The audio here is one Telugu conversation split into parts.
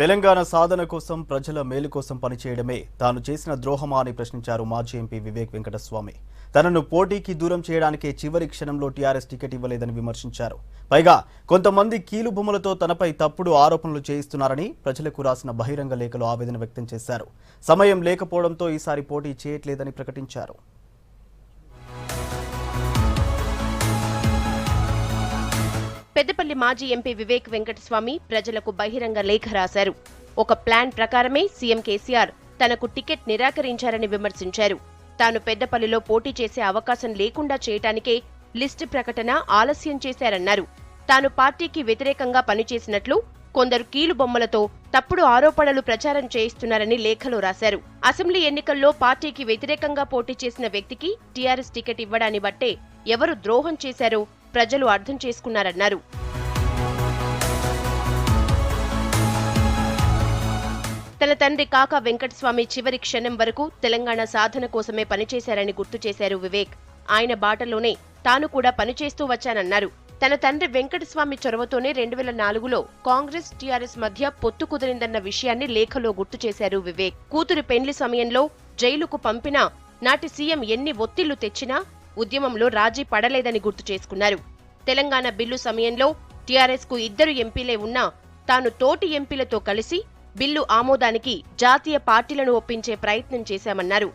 తెలంగాణ సాధన కోసం ప్రజల మేలు కోసం పనిచేయడమే తాను చేసిన ద్రోహమా అని ప్రశ్నించారు మాజీ ఎంపీ వివేక్ వెంకటస్వామి. తనను పోటీకి దూరం చేయడానికే చివరి క్షణంలో టీఆర్ఎస్ టికెట్ ఇవ్వలేదని విమర్శించారు. పైగా కొంతమంది కీలుబొమ్మలతో తనపై తప్పుడు ఆరోపణలు చేయిస్తున్నారని ప్రజలకు రాసిన బహిరంగ లేఖలో ఆవేదన వ్యక్తం చేశారు. సమయం లేకపోవడంతో ఈసారి పోటీ చేయట్లేదని ప్రకటించారు. పెద్దపల్లి మాజీ ఎంపీ వివేక్ వెంకటస్వామి ప్రజలకు బహిరంగ లేఖ రాశారు. ఒక ప్లాన్ ప్రకారమే సీఎం కేసీఆర్ తనకు టికెట్ నిరాకరించారని విమర్శించారు. తాను పెద్దపల్లిలో పోటీ చేసే అవకాశం లేకుండా చేయటానికే లిస్టు ప్రకటన ఆలస్యం చేశారన్నారు. తాను పార్టీకి వ్యతిరేకంగా పనిచేసినట్లు కొందరు కీలుబొమ్మలతో తప్పుడు ఆరోపణలు ప్రచారం చేయిస్తున్నారని లేఖలో రాశారు. అసెంబ్లీ ఎన్నికల్లో పార్టీకి వ్యతిరేకంగా పోటీ చేసిన వ్యక్తికి టీఆర్ఎస్ టికెట్ ఇవ్వడాన్ని బట్టే ఎవరు ద్రోహం చేశారో ప్రజలు అర్థం చేసుకున్నారన్నారు. తన తండ్రి కాకా వెంకటస్వామి చివరి క్షణం వరకు తెలంగాణ సాధన కోసమే పనిచేశారని గుర్తు చేశారు వివేక్. ఆయన బాటలోనే తాను కూడా పనిచేస్తూ వచ్చానన్నారు. తన తండ్రి వెంకటస్వామి చొరవతోనే 2004లో కాంగ్రెస్ టీఆర్ఎస్ మధ్య పొత్తు కుదిరిందన్న విషయాన్ని లేఖలో గుర్తు చేశారు వివేక్. కూతురు పెండ్లి సమయంలో జైలుకు పంపినా నాటి సీఎం ఎన్ని ఒత్తిళ్లు తెచ్చినా ఉద్యమంలో రాజీ పడలేదని గుర్తు చేసుకున్నారు. తెలంగాణ బిల్లు సమయంలో టీఆర్ఎస్ కు 2 ఎంపీలే ఉన్నా తాను తోటి ఎంపీలతో కలిసి బిల్లు ఆమోదానికి జాతీయ పార్టీలను ఒప్పించే ప్రయత్నం చేశామన్నారు.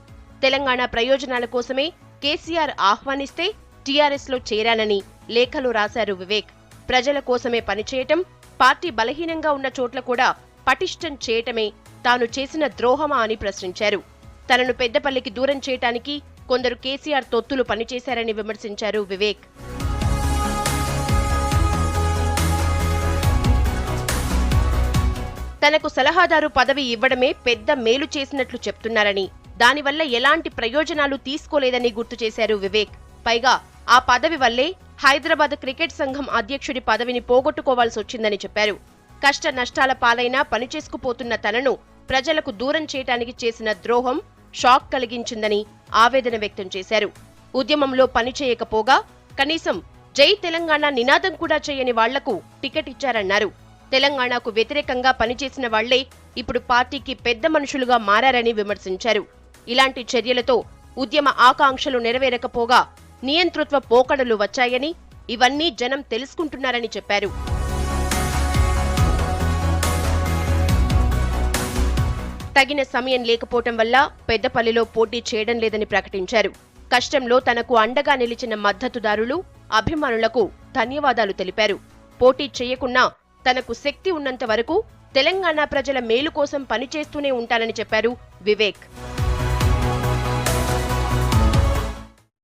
తెలంగాణ ప్రయోజనాల కోసమే కేసీఆర్ ఆహ్వానిస్తే టీఆర్ఎస్ లో చేరానని లేఖలో రాశారు వివేక్. ప్రజల కోసమే పనిచేయటం, పార్టీ బలహీనంగా ఉన్న చోట్ల కూడా పటిష్టం చేయటమే తాను చేసిన ద్రోహమా అని ప్రశ్నించారు. తనను పెద్దపల్లికి దూరం చేయటానికి కొందరు కేసీఆర్ తొత్తులు పనిచేశారని విమర్శించారు వివేక్. తనకు సలహాదారు పదవి ఇవ్వడమే పెద్ద మేలు చేసినట్లు చెప్తున్నారని, దానివల్ల ఎలాంటి ప్రయోజనాలు తీసుకోలేదని గుర్తు చేశారు వివేక్. పైగా ఆ పదవి వల్లే హైదరాబాద్ క్రికెట్ సంఘం అధ్యక్షుడి పదవిని పోగొట్టుకోవాల్సి వచ్చిందని చెప్పారు. కష్ట నష్టాల పాలైనా పనిచేసుకుపోతున్న తనను ప్రజలకు దూరం చేయటానికి చేసిన ద్రోహం షాక్ కలిగించిందని ఆవేదన వ్యక్తం చేశారు. ఉద్యమంలో పనిచేయకపోగా కనీసం జై తెలంగాణ నినాదం కూడా చేయని వాళ్లకు టికెట్ ఇచ్చారన్నారు. తెలంగాణకు వ్యతిరేకంగా పనిచేసిన వాళ్లే ఇప్పుడు పార్టీకి పెద్ద మనుషులుగా మారారని విమర్శించారు. ఇలాంటి చర్యలతో ఉద్యమ ఆకాంక్షలు నెరవేరకపోగా నియంతృత్వ పోకడలు వచ్చాయని, ఇవన్నీ జనం తెలుసుకుంటున్నారని చెప్పారు. తగిన సమయం లేకపోవటం వల్ల పెద్దపల్లిలో పోటీ చేయడం లేదని ప్రకటించారు. కష్టంలో తనకు అండగా నిలిచిన మద్దతుదారులు, అభిమానులకు ధన్యవాదాలు తెలిపారు. పోటీ చేయకున్నా తనకు శక్తి ఉన్నంత వరకు తెలంగాణ ప్రజల మేలు కోసం పనిచేస్తూనే ఉంటానని చెప్పారు వివేక్.